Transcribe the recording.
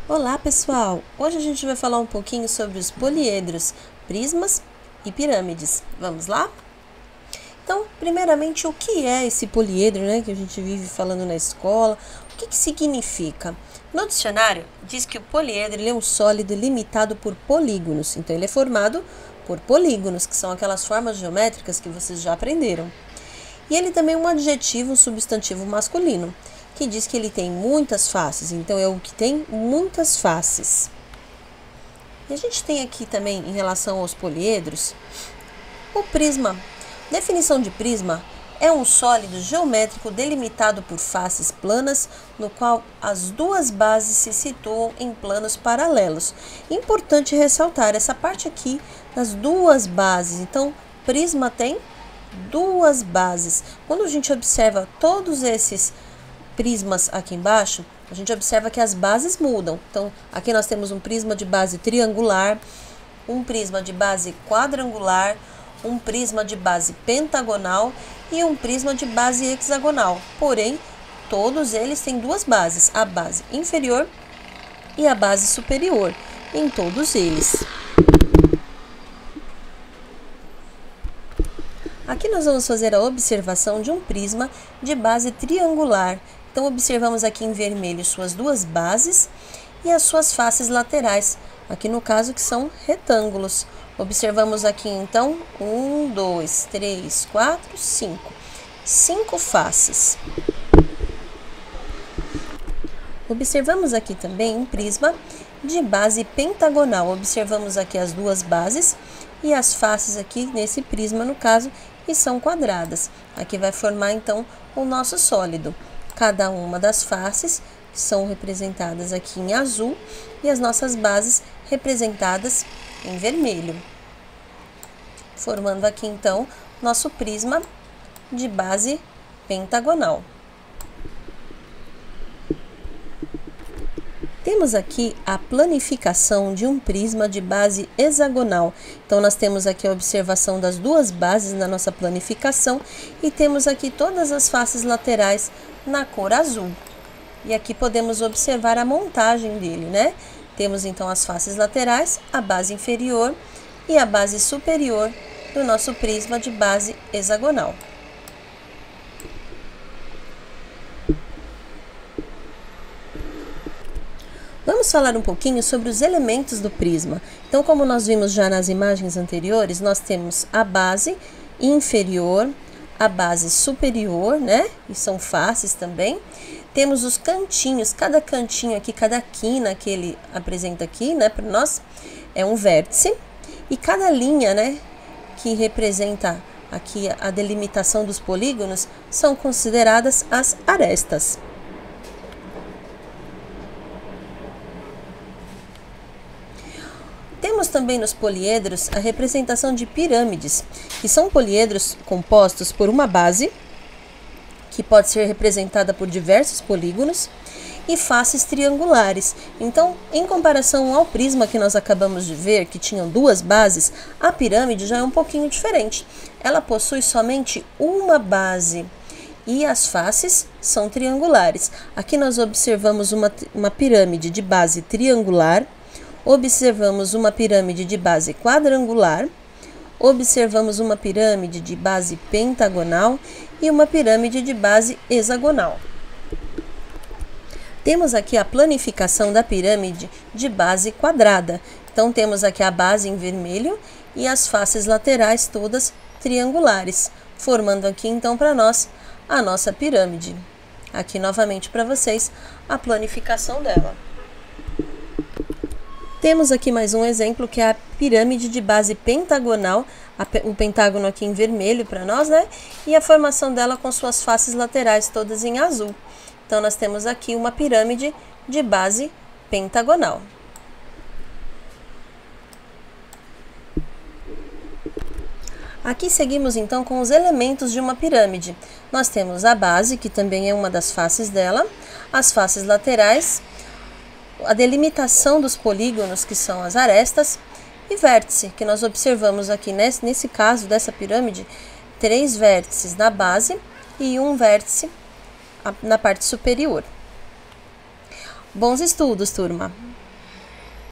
Olá pessoal! Hoje a gente vai falar um pouquinho sobre os poliedros, prismas e pirâmides. Vamos lá? Então, primeiramente, o que é esse poliedro, que a gente vive falando na escola? O que significa? No dicionário, diz que o poliedro é um sólido limitado por polígonos. Então, ele é formado por polígonos, que são aquelas formas geométricas que vocês já aprenderam. E ele também é um adjetivo, um substantivo masculino, que diz que ele tem muitas faces, então é o que tem muitas faces. E a gente tem aqui também, em relação aos poliedros, o prisma. Definição de prisma é um sólido geométrico delimitado por faces planas, no qual as duas bases se situam em planos paralelos. Importante ressaltar essa parte aqui das duas bases. Então, prisma tem duas bases. Quando a gente observa todos esses prismas aqui embaixo, a gente observa que as bases mudam. Então, aqui nós temos um prisma de base triangular, um prisma de base quadrangular, um prisma de base pentagonal e um prisma de base hexagonal. Porém, todos eles têm duas bases, a base inferior e a base superior, em todos eles. Aqui nós vamos fazer a observação de um prisma de base triangular. Então, observamos aqui em vermelho suas duas bases e as suas faces laterais, aqui no caso que são retângulos. Observamos aqui então 1, 2, 3, 4, 5. 5 faces. Observamos aqui também um prisma de base pentagonal. Observamos aqui as duas bases e as faces aqui nesse prisma, no caso, que são quadradas. Aqui vai formar então o nosso sólido. Cada uma das faces são representadas aqui em azul e as nossas bases representadas em vermelho. Formando aqui então nosso prisma de base pentagonal. Temos aqui a planificação de um prisma de base hexagonal. Então, nós temos aqui a observação das duas bases na nossa planificação e temos aqui todas as faces laterais na cor azul. E aqui podemos observar a montagem dele, Temos então as faces laterais, a base inferior e a base superior do nosso prisma de base hexagonal. Vamos falar um pouquinho sobre os elementos do prisma. Então, como nós vimos já nas imagens anteriores, nós temos a base inferior, a base superior, E são faces também. Temos os cantinhos, cada cantinho aqui, cada quina que ele apresenta aqui, para nós, é um vértice. E cada linha, que representa aqui a delimitação dos polígonos, são consideradas as arestas. Temos também nos poliedros a representação de pirâmides, que são poliedros compostos por uma base, que pode ser representada por diversos polígonos, e faces triangulares. Então, em comparação ao prisma que nós acabamos de ver, que tinham duas bases, a pirâmide já é um pouquinho diferente. Ela possui somente uma base e as faces são triangulares. Aqui nós observamos uma pirâmide de base triangular, observamos uma pirâmide de base quadrangular, observamos uma pirâmide de base pentagonal e uma pirâmide de base hexagonal. Temos aqui a planificação da pirâmide de base quadrada. Então, temos aqui a base em vermelho e as faces laterais todas triangulares, formando aqui então para nós a nossa pirâmide. Aqui novamente para vocês a planificação dela. Temos aqui mais um exemplo, que é a pirâmide de base pentagonal, o pentágono aqui em vermelho para nós, E a formação dela com suas faces laterais todas em azul. Então, nós temos aqui uma pirâmide de base pentagonal. Aqui seguimos então com os elementos de uma pirâmide. Nós temos a base, que também é uma das faces dela, as faces laterais, a delimitação dos polígonos, que são as arestas, e vértice, que nós observamos aqui nesse caso dessa pirâmide, 3 vértices na base e um vértice na parte superior. Bons estudos, turma!